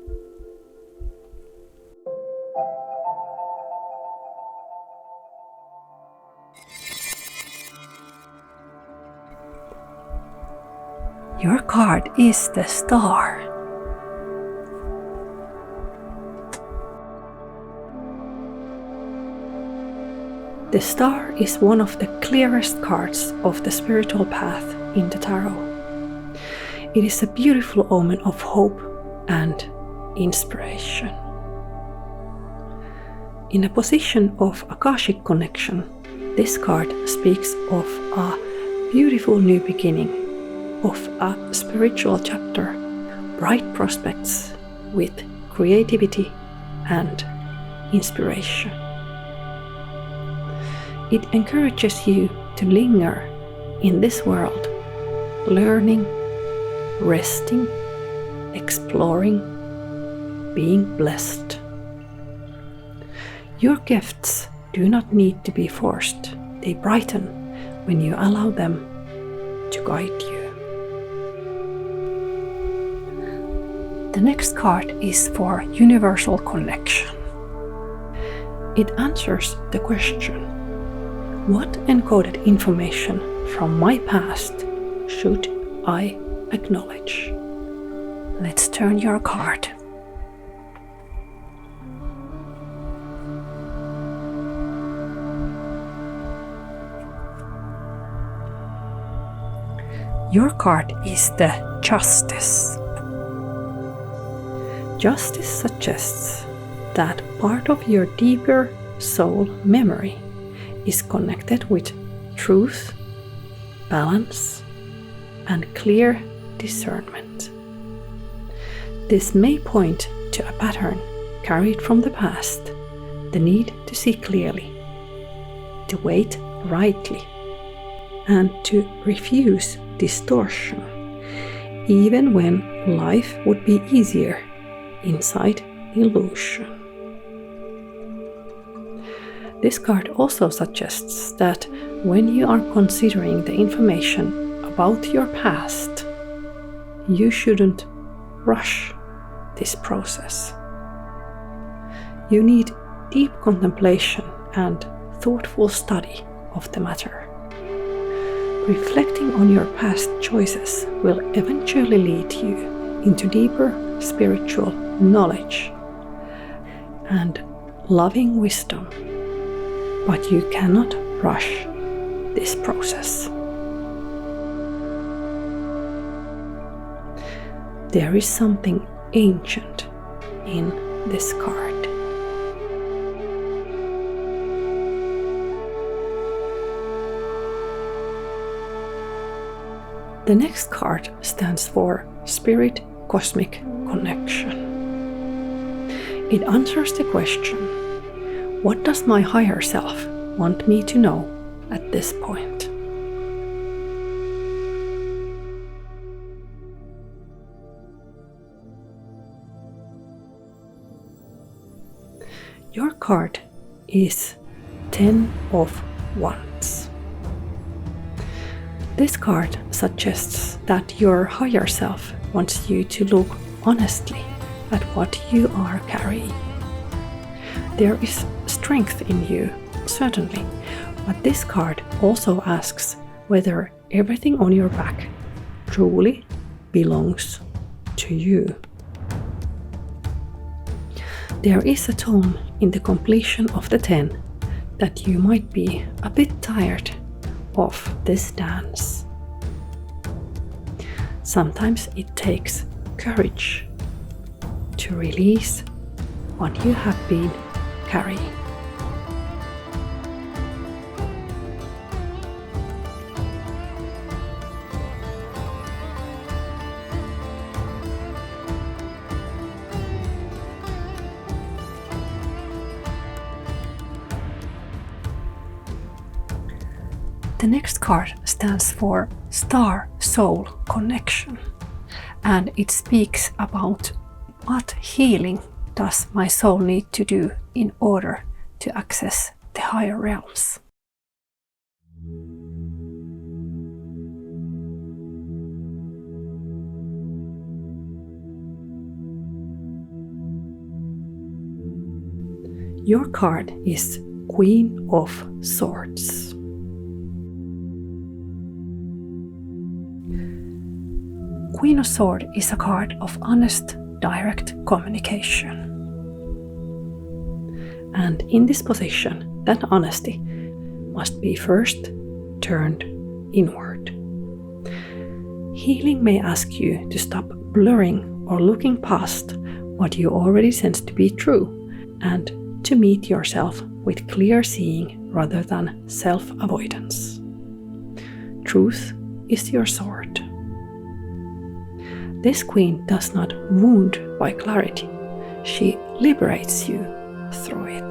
Your card is the Star. The Star is one of the clearest cards of the spiritual path in the tarot. It is a beautiful omen of hope and inspiration. In a position of Akashic connection, this card speaks of a beautiful new beginning, of a spiritual chapter, bright prospects with creativity and inspiration. It encourages you to linger in this world, learning, resting, exploring, being blessed. Your gifts do not need to be forced. They brighten when you allow them to guide you. The next card is for Universal Connection. It answers the question: what encoded information from my past should I acknowledge? Let's turn your card. Your card is the Justice. Justice suggests that part of your deeper soul memory is connected with truth, balance, and clear discernment. This may point to a pattern carried from the past, the need to see clearly, to wait rightly, and to refuse distortion, even when life would be easier inside illusion. This card also suggests that when you are considering the information about your past, you shouldn't rush this process. You need deep contemplation and thoughtful study of the matter. Reflecting on your past choices will eventually lead you into deeper spiritual knowledge and loving wisdom. But you cannot rush this process. There is something ancient in this card. The next card stands for Spirit Cosmic Connection. It answers the question: what does my higher self want me to know at this point? Your card is 10 of Wands. This card suggests that your higher self wants you to look honestly at what you are carrying. There is strength in you, certainly, but this card also asks whether everything on your back truly belongs to you. There is a tone in the completion of the 10 that you might be a bit tired of this dance. Sometimes it takes courage to release what you have been carrying. The next card stands for Star-Soul Connection, and it speaks about what healing does my soul need to do in order to access the higher realms. Your card is Queen of Swords. Queen of Swords is a card of honest, direct communication. And in this position, that honesty must be first turned inward. Healing may ask you to stop blurring or looking past what you already sense to be true, and to meet yourself with clear seeing rather than self-avoidance. Truth is your sword. This queen does not wound by clarity, she liberates you through it.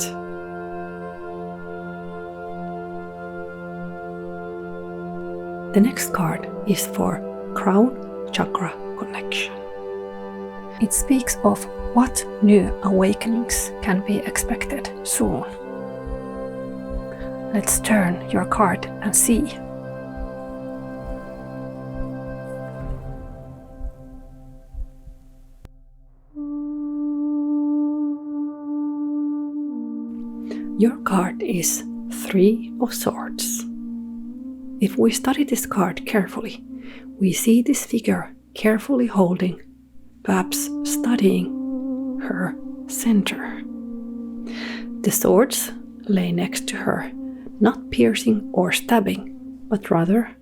The next card is for Crown Chakra Connection. It speaks of what new awakenings can be expected soon. Let's turn your card and see. Your card is Three of Swords. If we study this card carefully, we see this figure carefully holding, perhaps studying, her center. The swords lay next to her, not piercing or stabbing, but rather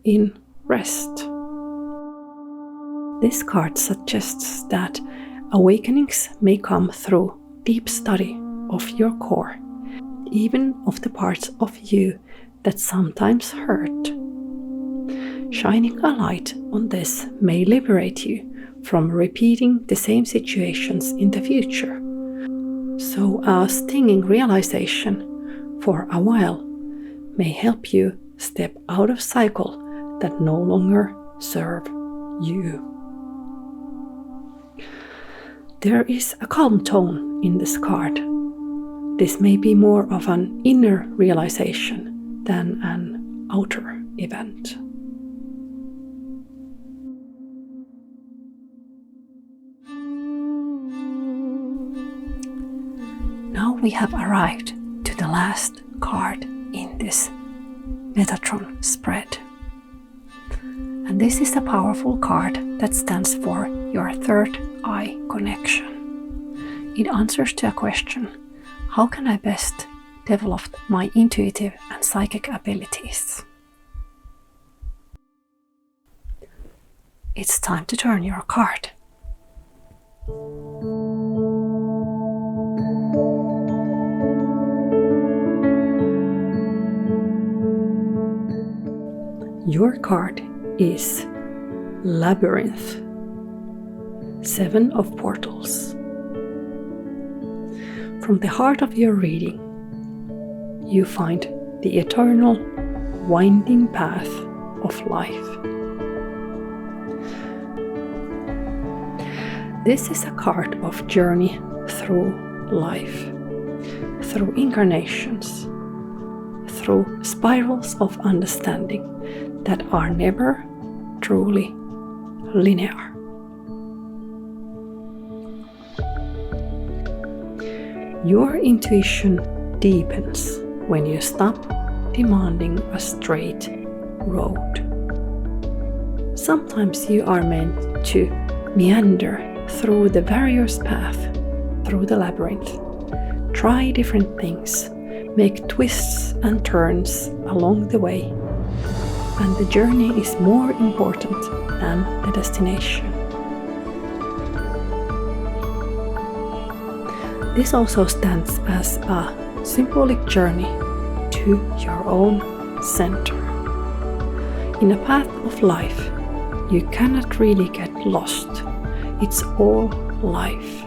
in rest. This card suggests that awakenings may come through deep study of your core, even of the parts of you that sometimes hurt. Shining a light on this may liberate you from repeating the same situations in the future. So a stinging realization for a while may help you step out of cycle that no longer serve you. There is a calm tone in this card. This may be more of an inner realization than an outer event. Now we have arrived to the last card in this Metatron spread. And this is a powerful card that stands for your third eye connection. It answers to a question: how can I best develop my intuitive and psychic abilities? It's time to turn your card. Your card is Labyrinth, Seven of Portals. From the heart of your reading, you find the eternal, winding path of life. This is a card of journey through life, through incarnations, through spirals of understanding that are never truly linear. Your intuition deepens when you stop demanding a straight road. Sometimes you are meant to meander through the various paths, through the labyrinth, try different things, make twists and turns along the way. And the journey is more important than the destination. This also stands as a symbolic journey to your own center. In a path of life, you cannot really get lost. It's all life.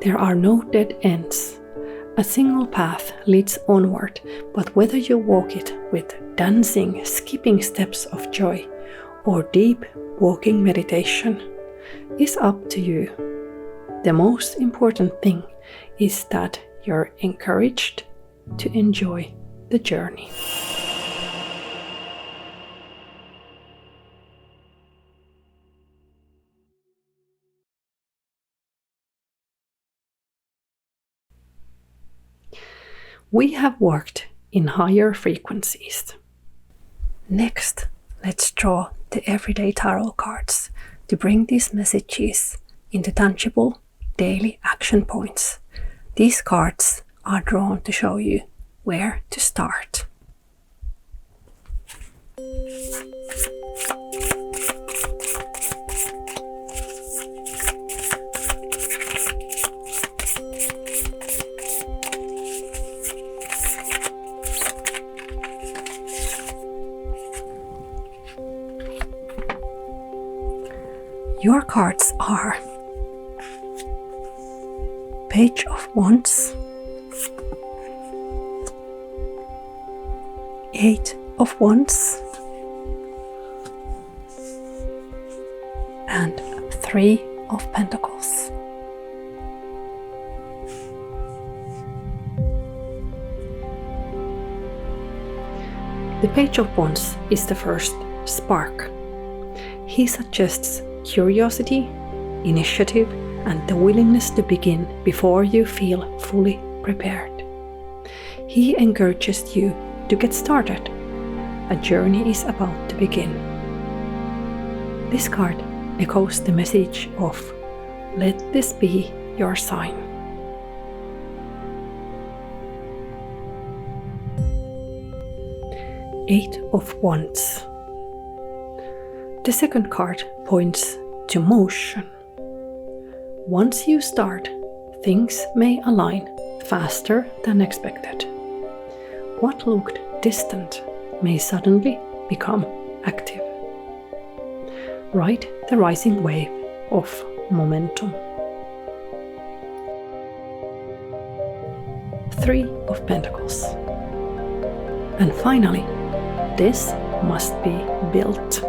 There are no dead ends, A single path leads onward, but whether you walk it with dancing, skipping steps of joy or deep walking meditation is up to you. The most important thing is that you're encouraged to enjoy the journey. We have worked in higher frequencies. Next, let's draw the everyday tarot cards to bring these messages into tangible daily action points. These cards are drawn to show you where to start. Your cards are Page of Wands, Eight of Wands, and Three of Pentacles. The Page of Wands is the first spark. He suggests curiosity, initiative, and the willingness to begin before you feel fully prepared. He encourages you to get started. A journey is about to begin. This card echoes the message of "Let this be your sign." Eight of Wands. The second card points to motion. Once you start, things may align faster than expected. What looked distant may suddenly become active. Ride the rising wave of momentum. Three of Pentacles. And finally, this must be built.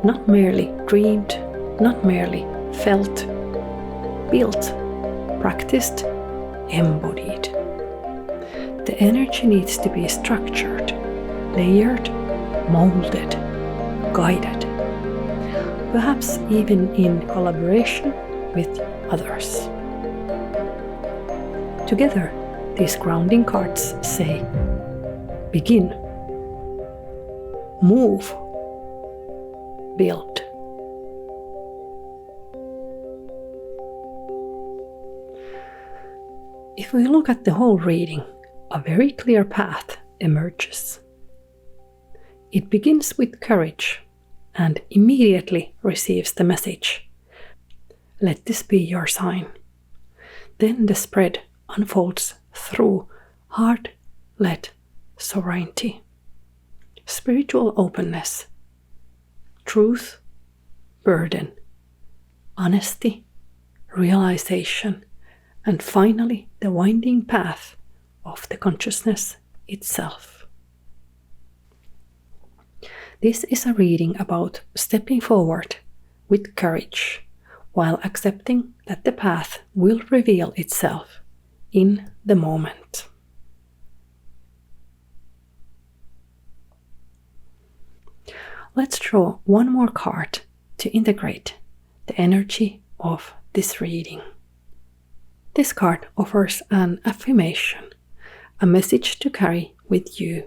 Not merely dreamed, not merely felt, built, practiced, embodied. The energy needs to be structured, layered, molded, guided, perhaps even in collaboration with others. Together, these grounding cards say, begin, move, build. If we look at the whole reading, a very clear path emerges. It begins with courage and immediately receives the message, "Let this be your sign." Then the spread unfolds through heart-led sovereignty, spiritual openness, truth, burden, honesty, realization, and finally the winding path of the consciousness itself. This is a reading about stepping forward with courage while accepting that the path will reveal itself in the moment. Let's draw one more card to integrate the energy of this reading. This card offers an affirmation, a message to carry with you.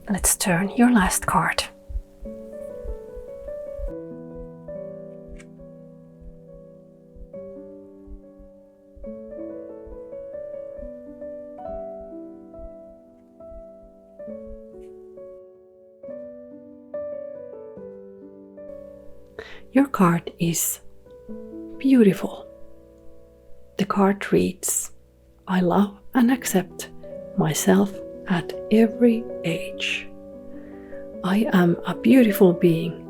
Let's turn your last card. Your card is beautiful. The card reads, I love and accept myself at every age. I am a beautiful being,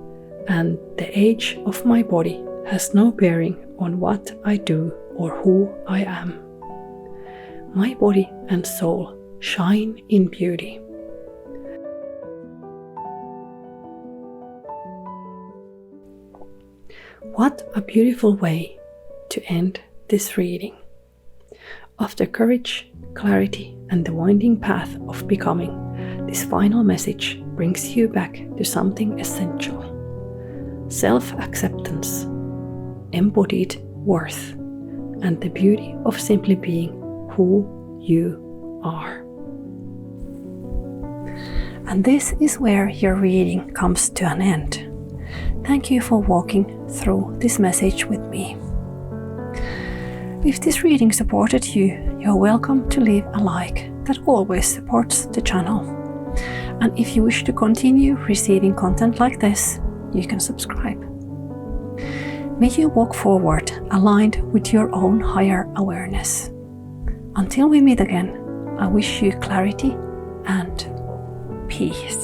and the age of my body has no bearing on what I do or who I am. My body and soul shine in beauty. What a beautiful way to end this reading. After courage, clarity, and the winding path of becoming, this final message brings you back to something essential: self-acceptance, embodied worth, and the beauty of simply being who you are. And this is where your reading comes to an end. Thank you for walking through this message with me. If this reading supported you, you're welcome to leave a like. That always supports the channel. And if you wish to continue receiving content like this, you can subscribe. May you walk forward aligned with your own higher awareness. Until we meet again, I wish you clarity and peace.